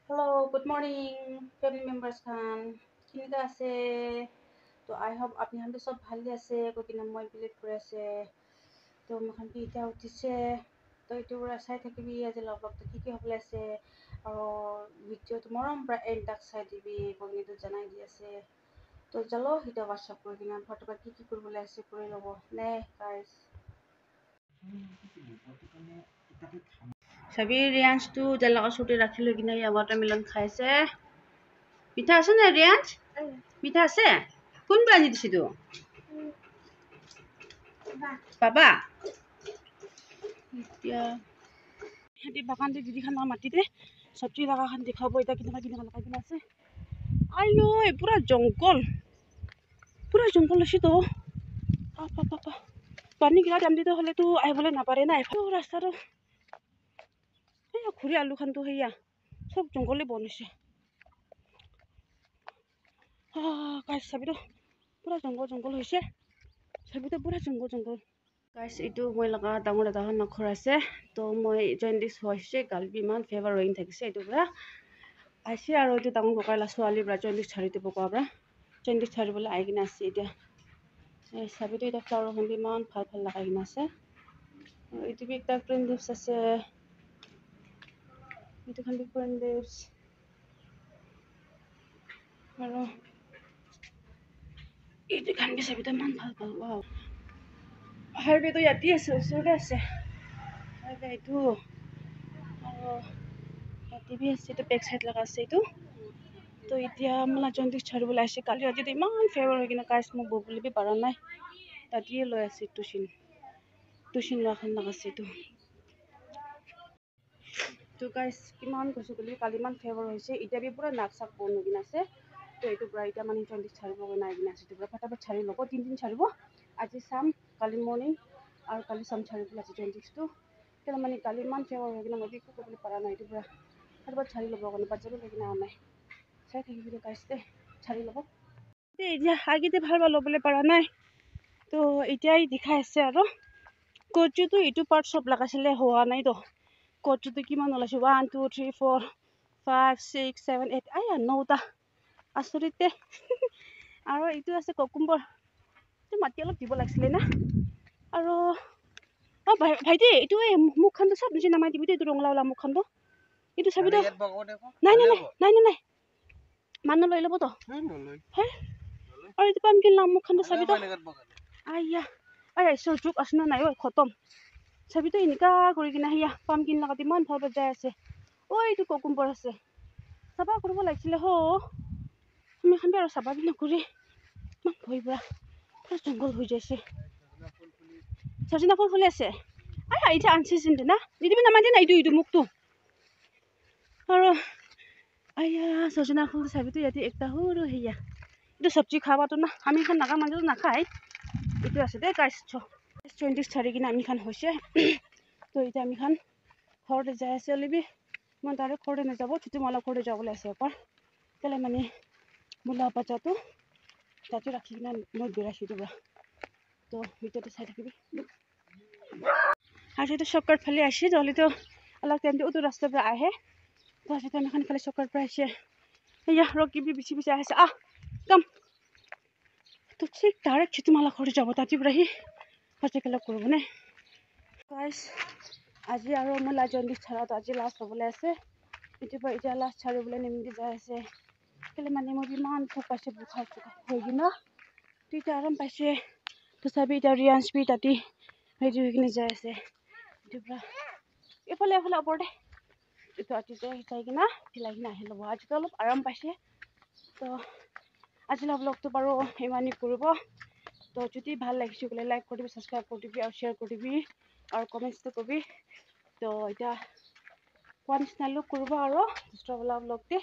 Hello, good morning, family members kan. Kinita ase. To I hope apni hamde sob bhali ase. Ko kina moi believe kore ase. To makan pi ita utise. To itu ura sai thakibi aje log to kiki hobole ase. Aro video tomorrow bra end tak sai dibi. Ko ni to janai di ase. To jalo hita WhatsApp kore kina photo ba kiki korbole ase kore lobo. Ne guys. Sabi Riyansh tu jala ka suti rakhi lo kina ya watermelon khaise. মিঠা আছে না রিয়াজ মিঠা আছে কোন বাজি দিছি তো বাবা এতিয়া হেতি বাগান দি দিদি খানা মাটিতে সবজি লাগা খান দেখাবো এটা কিনা লাগা কিনা আছে আইও এ পুরা জঙ্গল আছে তো পাপা পানি গিলা দাম দিতে হলে তো আইবলে না পারে না এফালে রাস্তাটো এই ঘুরি আলু খান তো হেয়া সব জঙ্গলে বনিছে গাইস সাবিতো পুরা জঙ্গল হইছে সাবিতো পুরা জঙ্গল গাইস ইটো মই লাগা ডাঙৰ এটা নখৰ আছে তো মই জয়েন্টিছ হৈছে গালবি মান ফেভাৰ ৰইং থাকিছে ইটো পুৰা আইছে আৰু ইটো ডাঙৰ বকাইলা ছোৱালী ব্ৰা জয়েন্টিছ ছাৰিতে বকা ব্ৰা জয়েন্টিছ ছাৰিবলৈ আই কিনা আছে এতিয়া এই সাবিতো এটা ফ্লাৱাৰ হন্দি মান ভাল লাগাই কিনা আছে ইটো বি একটা গ্ৰীণ লিভছ আছে ইটো খান বি গ্ৰীণ লিভছ আৰু itu kan bisa man ভাল wow highway to yati আছে ওচৰতে আছে highway itu আৰু yati bi আছে to back side লগা আছে itu তো এতিয়া মলা জন্দিছ ছাড়িবলৈ আছে কালি ৰাতি ইমান ফেভাৰ হৈ কিনে গাইছ মোক ববলি বি পাৰা নাই তাতিয়ে লৈ আছে টুচিন লাখান লাগাছে itu তো গাইছ কিমান কৈছো বুলি কালি মান ফেভাৰ হৈছে এতিয়া বি পুৰা নাক চাক বন হৈ কিনে আছে তো এইটো পুৰা এতিয়া মানে জন্দিছ ছাড়িব নাই কিনে আছে পুৰা ফটাফট ছাড়ি ল'ব তিনদিন ছাড়িব আজি চাম কালি মৰ্নিং আৰু কালি চাম ছাড়িবলৈ আছে জন্দিছটো তেতিয়া মানে কালি মান ফেভাৰ হৈ কিনে মই একো কৰিবলৈ পাৰা নাই এইটো পুৰা ফটাফট ছাড়ি ল'ব কাৰণে বাচ্চাটো লৈ কিনে নাই চাই থাকিব গাইছ দে ছাড়ি ল'ব এতিয়া আগতে ভাল ল'বলৈ পাৰা নাই তো এতিয়াই দেখাই আছে আৰু কচুটো ইটো পাৰ্ট চব লগাইছিলে হোৱা নাই তো কচুটো কিমান ওলাইছে 1 2 3 4 5 6 7 8 আয়া 9টা আচৰিতে আৰু এইটো আছে কুকুম্বৰ তো মাটি অলপ দিব লাগিছিলে না আৰু ভাইটি এইটো মুখখনটো চব নিজে নামাই দিবি এইটো ৰঙলা মুখখনটো এইটো চাবি তো নাই মানুহ লৈ ল'ব তো আৰু এইটো পামকিন লাম মুখখনটো চাবি তো আয়া আৰে চোক আছে নাই ঐ খতম চাবি তো এনেকা কৰি কিনে সেয়া পামকিন লগাত ইমান ভাল বজাই আছে ঐ এইটো কুকুম্বৰ আছে চাবা কৰিব লাগিছিলে আমি এখন আৰু চাবা বি নকৰি ইমান ভয় পুৰা জংঘল হৈ যাইছে সজনা ফুল ফুলি আছে এতিয়া আনচিজন না দিদিবি নামাতি নাই এইটো মুখটো আৰু আয়া সজনা ফুল চাবি তো ইয়াতে একটা সৰু সেয়া এইটো চব্জি খাবাতো না আমি এখন নাগা মানুহটো নাখায় এইটো আছে দেই গাইছ 20 ছাড়ি কিনে আমি খান হৈছে তো এতিয়া আমি খান ঘৰতে যাই আছে লিবি মই তাৰে ঘৰতে নাযাব ছুটি মালা ঘৰতে যাবলৈ আছে এবাৰ কেলে মানে মোলা বাচ্চাটো তাতে ৰাখি কিনে মই বেৰাইছোঁ দিবা তো ভিতৰতে চাই থাকিবি আৰু সেইটো চৰ্টকাট ফালে আসি জলিতো অলপ টাইমটো উটো ৰাস্তাৰ পৰা আহে তো আজি আমি এখন ফালে চৰ্টকাট পৰা আসে এয়া ৰকিবি বিচি আহিছে কাম তো ঠিক ডাইৰেক্ট ছুটি মালা ঘৰতে যাব তাতে পৰা আহি হস্পিটেলত কৰিব নে গাইছ আজি আৰু মোলা জন্দিছ ছাড়াটো আজি লাষ্ট হ'বলৈ আছে ইটোৰ এতিয়া লাষ্ট ছাড়িবলৈ নিমিতি যাই আছে কেলে মানে মই ইমান চব পাইছে বুখাৰ হৈ কিনে তো এতিয়া আৰাম পাইছে তথাপি এতিয়া ৰিয়াঞ্চ বি তাতে ৰেডি হৈ কিনে যাই আছে ইটোৰ পৰা এইফালে ওপৰতে এইটো আতিতে শিকাই কিনে ফিলাই কিনে আহি ল'ব আজিতো অলপ আৰাম পাইছে তো আজিলৈ ব্লগটো বাৰু ইমানেই কৰিব তো যদি ভাল লাগিছে বোলে লাইক কৰি দিবি সাবস্ক্ৰাইব কৰি দিবি আৰু শ্বেয়াৰ কৰি দিবি আৰু কমেণ্টছটো কবি তো এতিয়া কোৱা নিচিনা লোক কৰিব আৰু দুষ্টবিলাক ব্লগতে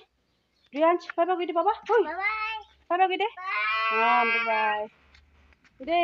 ৰিয়াঞ্চ বাই বাই কৰি দে বাবা বাই বাই কৰি দে বাই দে